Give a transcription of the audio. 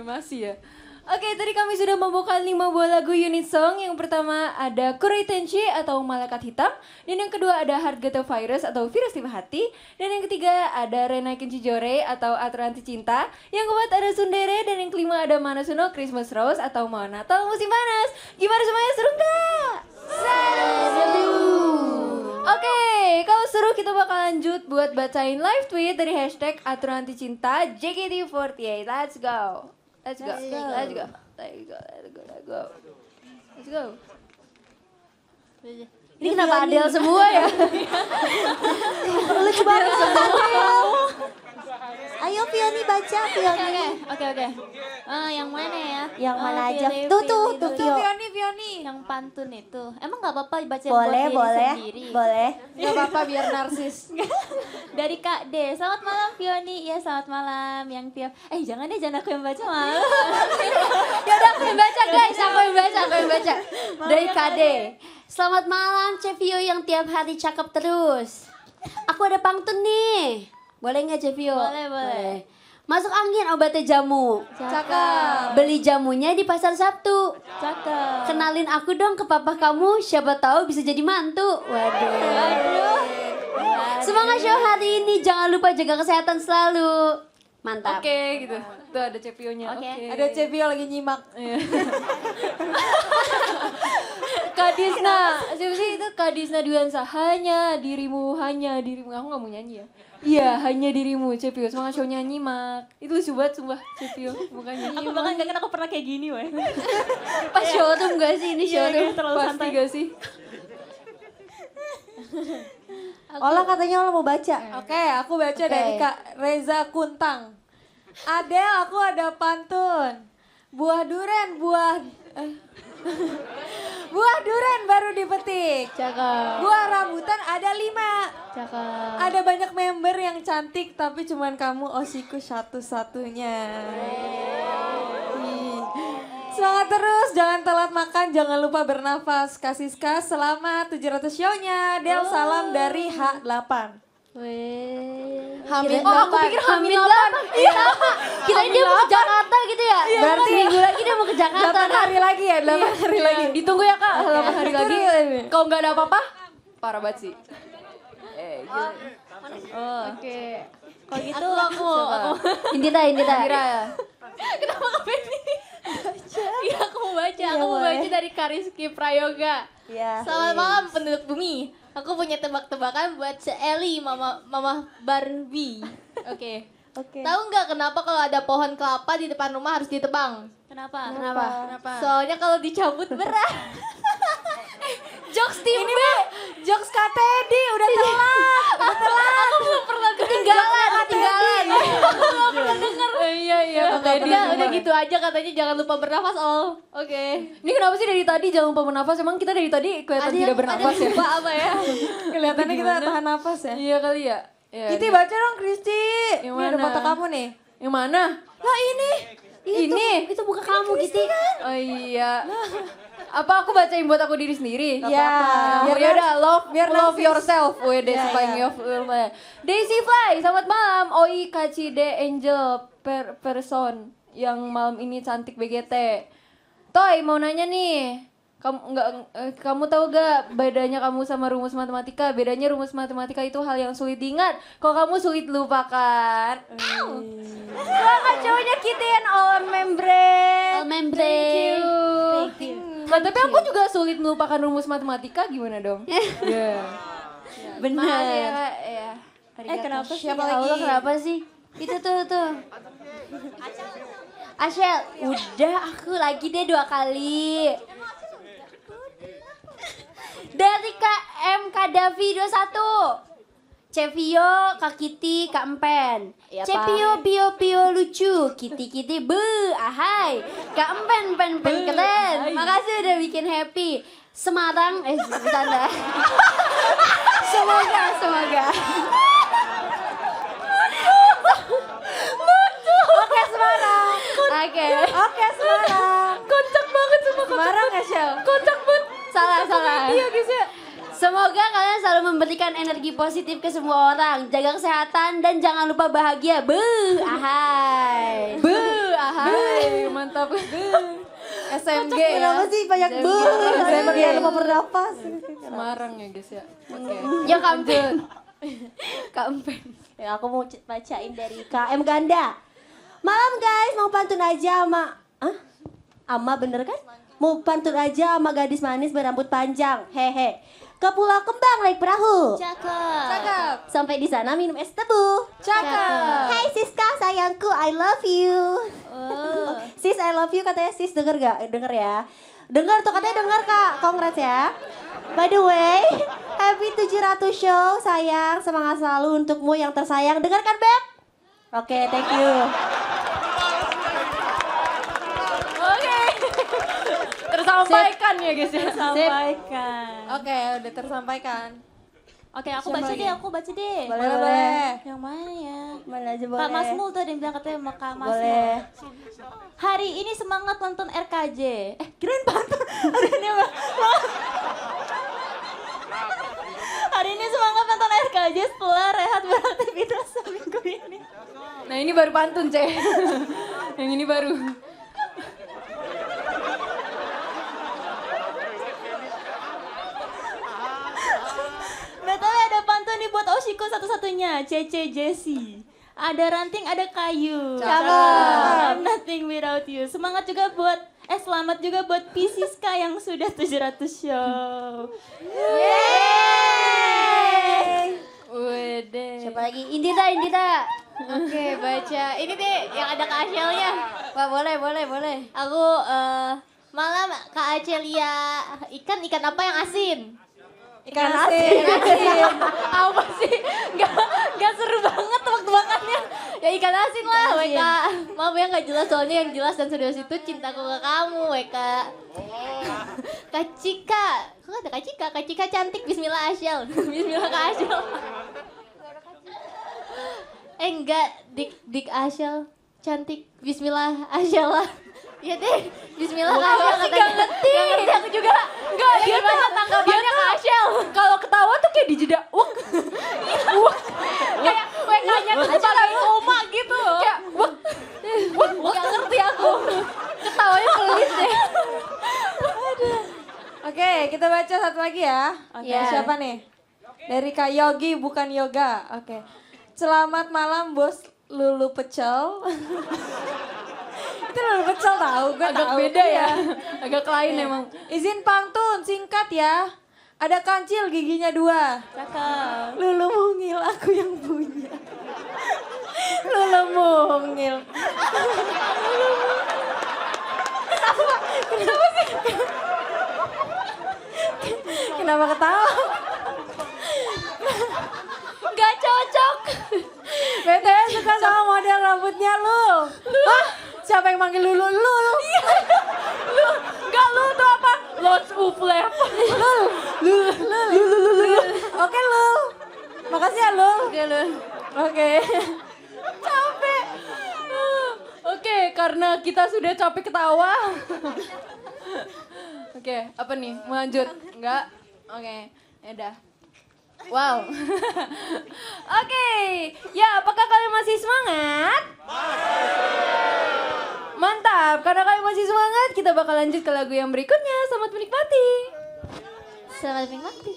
masih ya. Oke, tadi kami sudah membawakan 5 buah lagu unit song. Yang pertama ada Kurei Tenchi atau Malaikat Hitam. Dan yang kedua ada Heart Ghetto Virus atau Virus Tipe Hati. Dan yang ketiga ada Rena Kenchijore atau Aturan Anti Cinta. Yang keempat ada Sundere. Dan yang kelima ada Manasuno Christmas Rose atau Mau Natal Musim Panas. Gimana semuanya, seru nggak? Seru! Oke, kalau seru kita bakal lanjut buat bacain live tweet dari hashtag Aturan Anti Cinta JKT48. Let's go! Let's go. Let's go. Let's go. Ini kenapa Adele semua ya? Lucu banget sebenarnya. Ayo Fioni baca Fioni. Oke. Yang mana ya? Yang mana aja? Tuh Fioni. Yang pantun itu. Emang nggak apa-apa baca boleh, buat diri sendiri? Boleh. Gak apa-apa biar narsis. Dari Kak D. Selamat malam Fioni. Iya selamat malam. Yang tiap. Jangan aku yang baca malam. Yaudah aku yang baca guys, aku yang baca. Dari Kak D. Selamat malam Cevio yang tiap hari cakep terus. Aku ada pantun nih. Boleh nggak Cevio? Boleh. Masuk angin obatnya jamu. Cakep. Beli jamunya di pasar Sabtu. Cakep. Kenalin aku dong ke papa kamu, siapa tahu bisa jadi mantu. Waduh. Semangat show hari ini, jangan lupa jaga kesehatan selalu. Mantap. Oke, gitu. Tuh ada Cepionya. Oke. Ada Cepio lagi nyimak. Kak Disna, siapa sih itu Kak Disna Dwiansa? Hanya dirimu. Aku gak mau nyanyi ya. Iya, hanya dirimu, Cepio. Semangat show nyanyi, Mak. Itu lucu banget, sumpah, Cepio. Mukanya Aku bahkan gak kan aku pernah kayak gini weh. Pas showroom gak sih ini showroom? Terlalu pasti santai. gak sih? Olah katanya Olah mau baca. Oke, aku baca dari Kak Reza Kuntang. Adel, aku ada pantun. Buah duren baru dipetik. Cakep. Buah rambutan ada 5. Cakep. Ada banyak member yang cantik, tapi cuman kamu osiku satu-satunya. Semangat terus, jangan telat makan, jangan lupa bernafas. Kasih selamat 700 show-nya. Del, salam dari H8. Hamil. Oh, aku pikir hamil 8. Iya. Kirain dia mau ke Jakarta gitu ya. Berarti minggu lagi dia mau ke Jakarta. 8 hari lagi ya, 8 hari lagi. Ditunggu ya Kak, 8 hari lagi. Kalau nggak ada apa-apa, parah banget sih. Oke. Kalau gitu aku Indita. Kira ya. Kenapa ini? Iya aku mau baca dari Kariski Prayoga. Iya. Selamat malam penduduk bumi. Aku punya tebak-tebakan buat Eli, mama Barbie. Oke. Tahu nggak kenapa kalau ada pohon kelapa di depan rumah harus ditebang? Kenapa? Soalnya kalau dicabut berat. Jokes tim B, jokes Kak Teddy, udah telat. Aku belum pernah ketinggalan. Belum pernah denger. Iya. Udah gitu aja katanya jangan lupa bernafas Oke. Ini kenapa sih dari tadi jangan lupa bernafas? Emang kita dari tadi kelihatan tidak bernafas ya? Lupa apa ya? Kelihatannya kita tahan nafas ya. Iya kali ya. Kiti baca dong Kristi. Yang Ini ada mana? foto kamu nih. Yang mana? Lah ini. Itu bukan kamu gitu. Oh iya. Apa aku bacain buat aku diri sendiri? Iya. Biar udah love narsis. yourself. Wede Iya, supaya iya. Daisy Fly, selamat malam. Oi Kacide Angel person yang malam ini cantik BGT. Toy mau nanya nih. Kamu tahu gak bedanya kamu sama rumus matematika? Bedanya rumus matematika itu hal yang sulit diingat. Kalau kamu sulit lupakan. Selamat cowoknya Kitty and all membrane. Thank you. Nah, tapi aku juga sulit melupakan rumus matematika, gimana dong? Iya. Bener. Maaf ya. Kenapa sih? Siapa Ya lagi? Allah, kenapa sih? Itu tuh. Ashel, udah aku lagi deh 2 kali. Dari Kak M Kadafi 21. Cevio, Kak Kitty, Kak Empen. Iya, Cepio, Pio lucu. Kitty, ahai. Kak Empen, keren. Makasih udah bikin happy. Semarang, bercanda. Semoga. Oke, Semarang. Oke, Semarang. Kocak banget sama Semarang ya, Shell? Kocak banget. Salah. Iya guys ya. Semoga kalian selalu memberikan energi positif ke semua orang. Jaga kesehatan dan jangan lupa bahagia. Ahai. Hai, mantap. SMG ya. Kenapa sih banyak SMG lupa bernapas. Semarang ya guys ya. Oke. Ya kampung. Kampen. Ya aku mau bacain dari KM Ganda. Malam guys, mau pantun aja sama Ama bener kan? Mau pantun aja sama gadis manis berambut panjang. Hehe. Ke Pulau Kembang naik perahu. Cakep. Sampai di sana minum es tebu. Cakep. Hai Siska sayangku, I love you. Sis, I love you katanya sis, denger gak? Denger ya. Denger tuh katanya denger kak, congrats ya. By the way, happy 700 show sayang, semangat selalu untukmu yang tersayang. Dengarkan Beb? Oke, thank you. Oke. Tersampaikan ya guys ya. Sampaikan. Oke, udah tersampaikan. Oke, aku Siapa baca lagi? deh, aku baca deh. Boleh. Yang mana ya? Mana aja boleh. Kak Masmul tuh ada yang bilang katanya sama Kak Masmul. Boleh. Hari ini semangat nonton RKJ. Kirain pantun. Hari ini Hari ini semangat nonton RKJ setelah rehat beraktivitas seminggu ini. Nah ini baru pantun cek. Yang ini baru. BTW ada pantun nih buat Oshiko satu-satunya, Cece Jessie. Ada ranting, ada kayu. I'm nothing without you. Semangat juga buat, selamat juga buat Pisiska yang sudah 700 show. Wede. Siapa lagi? Indira. Oke, baca. Ini deh yang ada Kak Acelia. Wah, boleh. Aku malam Kak Acelia, ikan apa yang asin? Ikan asin. Apa sih? Gak seru banget tebak-tebakannya. Ya ikan asin lah, WK. Maaf ya gak jelas, soalnya yang jelas dan serius itu cintaku ke kamu, WK. Kak Cika. Kok ada Kak Cika? Kak Cika cantik, bismillah Asyel. Bismillah Kak Asyel. Enggak, Dik Asyel. Cantik, bismillah Asyel lah. Iya deh, bismillah Kak Asyel katanya. Gak ngerti aku juga. Enggak, dia tuh tanggapannya ke Asyel. Kalau ketawa tuh kayak dijeda. Wuk. Kayak WK-nya tuh sebagai koma gitu. Kayak wuk. Gak ngerti aku. Ketawanya pelit deh. Oke, kita baca satu lagi ya. Oke, Ya. siapa nih? Dari Kak Yogi bukan yoga. Oke. Selamat malam Bos Lulu Pecel. Itu Lulu Pecel tahu, gue Agak tahu. beda ya. Iya. Agak lain emang. Izin pantun singkat ya. Ada kancil giginya 2. Cakep. Lulu mungil aku yang punya. Lulu mungil. Kenapa ketawa? Gak cocok. BTW suka sama model rambutnya lu. Hah? Siapa yang manggil Lulu? Lul. Lu, gak lu tuh apa? Los Uflep. Lul. Oke Lul. Makasih ya Lul. Oke lu. Oke. Capek. Oke, karena kita sudah capek ketawa. Oke, apa nih? Mau lanjut? Enggak? Oke, yaudah. Wow. Oke, ya apakah kalian masih semangat? Mantap, karena kalian masih semangat, kita bakal lanjut ke lagu yang berikutnya. Selamat menikmati. Selamat menikmati.